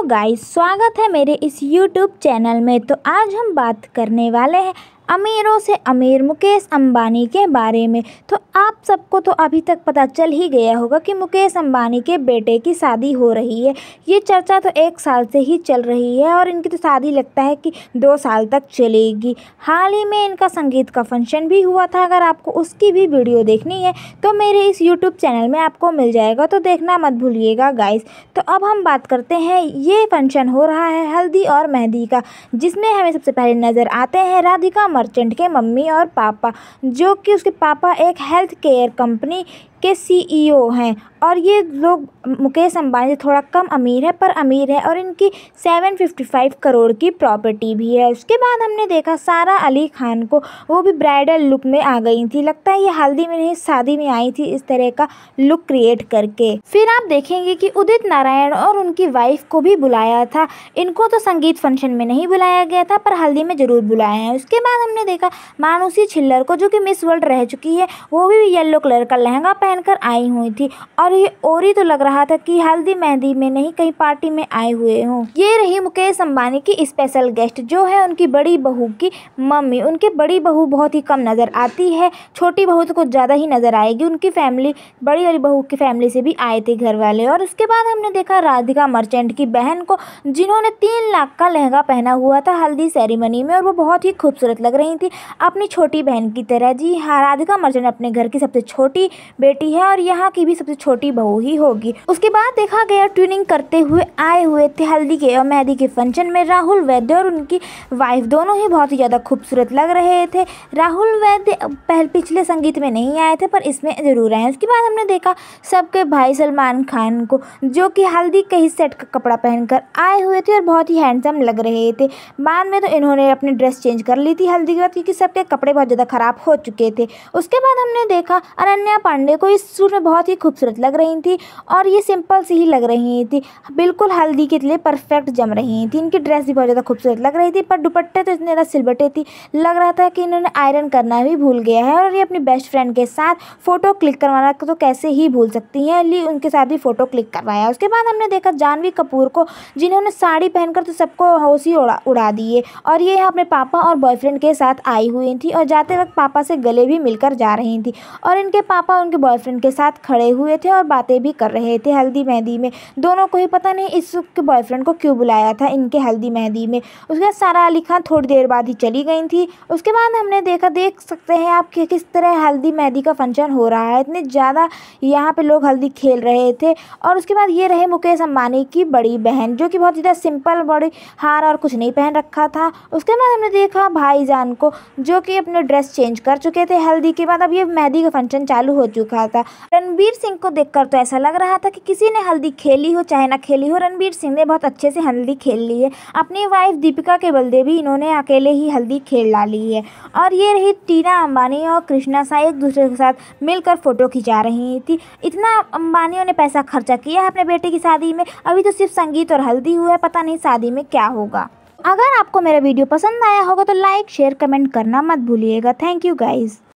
Guys, स्वागत है मेरे इस यूट्यूब चैनल में। तो आज हम बात करने वाले हैं अमीरों से अमीर मुकेश अंबानी के बारे में। तो आप सबको तो अभी तक पता चल ही गया होगा कि मुकेश अंबानी के बेटे की शादी हो रही है। ये चर्चा तो 1 साल से ही चल रही है और इनकी तो शादी लगता है कि 2 साल तक चलेगी। हाल ही में इनका संगीत का फंक्शन भी हुआ था। अगर आपको उसकी भी वीडियो देखनी है तो मेरे इस यूट्यूब चैनल में आपको मिल जाएगा, तो देखना मत भूलिएगा गाइस। तो अब हम बात करते हैं, ये फंक्शन हो रहा है हल्दी और मेहंदी का, जिसमें हमें सबसे पहले नज़र आते हैं राधिका मर्चेंट के मम्मी और पापा, जो कि उसके पापा एक हेल्थ केयर कंपनी के सीईओ हैं। और ये लोग मुकेश अंबानी से थोड़ा कम अमीर है, पर अमीर है, और इनकी 755 करोड़ की प्रॉपर्टी भी है। उसके बाद हमने देखा सारा अली खान को, वो भी ब्राइडल लुक में आ गई थी। लगता है ये हल्दी में नहीं शादी में आई थी, इस तरह का लुक क्रिएट करके। फिर आप देखेंगे कि उदित नारायण और उनकी वाइफ को भी बुलाया था। इनको तो संगीत फंक्शन में नहीं बुलाया गया था, पर हल्दी में ज़रूर बुलाया है। उसके बाद हमने देखा मानुषी छिल्लर को, जो कि मिस वर्ल्ड रह चुकी है, वो भी येलो कलर का लहंगा पहनकर आई हुई थी। और ये ओरी तो लग रहा था कि हल्दी मेहंदी में नहीं, कहीं पार्टी में आए हुए हों। ये रही मुकेश अंबानी की स्पेशल गेस्ट, जो है उनकी बड़ी बहू की मम्मी। उनकी बड़ी बहू बहुत ही कम नज़र आती है, छोटी बहू तो कुछ ज़्यादा ही नज़र आएगी। उनकी फैमिली, बड़ी वाली बहू की फैमिली से भी आए थे घर वाले। और उसके बाद हमने देखा राधिका मर्चेंट की बहन को, जिन्होंने 3 लाख का लहंगा पहना हुआ था हल्दी सेरेमनी में, और वो बहुत ही खूबसूरत लग रही थी अपनी छोटी बहन की तरह। जी हाँ, राधिका मर्चेंट अपने घर की सबसे छोटी बेटी है और यहाँ की भी सबसे छोटी बहू ही होगी। उसके बाद देखा गया ट्यूनिंग करते हुए आए हुए थे हल्दी के और मेहंदी के फंक्शन में राहुल वैद्य और उनकी वाइफ, दोनों ही बहुत ही ज़्यादा खूबसूरत लग रहे थे। राहुल वैद्य पिछले संगीत में नहीं आए थे, पर इसमें ज़रूर आए। उसके बाद हमने देखा सबके भाई सलमान खान को, जो कि हल्दी के ही सेट का कपड़ा पहनकर आए हुए थे और बहुत ही हैंडसम लग रहे थे। बाद में तो इन्होंने अपनी ड्रेस चेंज कर ली थी हल्दी के बाद, क्योंकि सबके कपड़े बहुत ज़्यादा ख़राब हो चुके थे। उसके बाद हमने देखा अनन्या पांडे को, इस सूट में बहुत ही खूबसूरत लग रही थी और ये सिंपल सी ही लग रही थी, बिल्कुल हल्दी के लिए परफेक्ट जम रही थी। इनकी ड्रेस भी बहुत ज़्यादा खूबसूरत लग रही थी, पर दुपट्टे तो इतने ज़्यादा सिलबटे थी, लग रहा था कि इन्होंने आयरन करना भी भूल गया है। और ये अपनी बेस्ट फ्रेंड के साथ फ़ोटो क्लिक करवाना तो कैसे ही भूल सकती हैं, ली उनके साथ भी फ़ोटो क्लिक करवाया। उसके बाद हमने देखा जानवी कपूर को, जिन्होंने साड़ी पहनकर तो सबको होश ही उड़ा दिए। और ये अपने पापा और बॉयफ्रेंड के साथ आई हुई थी और जाते वक्त पापा से गले भी मिलकर जा रही थी। और इनके पापा उनके बॉयफ्रेंड के साथ खड़े हुए थे और बातें भी कर रहे थे हल्दी मेहंदी में। दोनों को ही पता नहीं इसके बॉयफ्रेंड को क्यों बुलाया था इनके हल्दी मेहंदी में। उसके बाद सारा अली खान थोड़ी देर बाद ही चली गई थी। उसके बाद हमने देखा, देख सकते हैं आप कि किस तरह हल्दी मेहंदी का फंक्शन हो रहा है। इतने ज़्यादा यहाँ पे लोग हल्दी खेल रहे थे। और उसके बाद ये रहे मुकेश अंबानी की बड़ी बहन, जो कि बहुत ज़्यादा सिंपल, बड़ी हार और कुछ नहीं पहन रखा था। उसके बाद हमने देखा भाईजान को, जो कि अपने ड्रेस चेंज कर चुके थे हल्दी के बाद। अब ये मेहंदी का फंक्शन चालू हो चुका था। रणवीर सिंह को देखकर तो ऐसा लग रहा था कि किसी ने हल्दी खेली हो चाहे ना खेली हो, रणवीर सिंह ने बहुत अच्छे से हल्दी खेल ली है। अपनी वाइफ दीपिका के बलदे भी इन्होंने अकेले ही हल्दी खेल डाली है। और ये रही टीना अंबानी और कृष्णा सा, एक दूसरे के साथ मिलकर फ़ोटो खिंचा रही थी। इतना अंबानियों ने पैसा खर्चा किया है अपने बेटे की शादी में, अभी तो सिर्फ संगीत और हल्दी हुआ है, पता नहीं शादी में क्या होगा। अगर आपको मेरा वीडियो पसंद आया होगा तो लाइक शेयर कमेंट करना मत भूलिएगा। Thank you guys.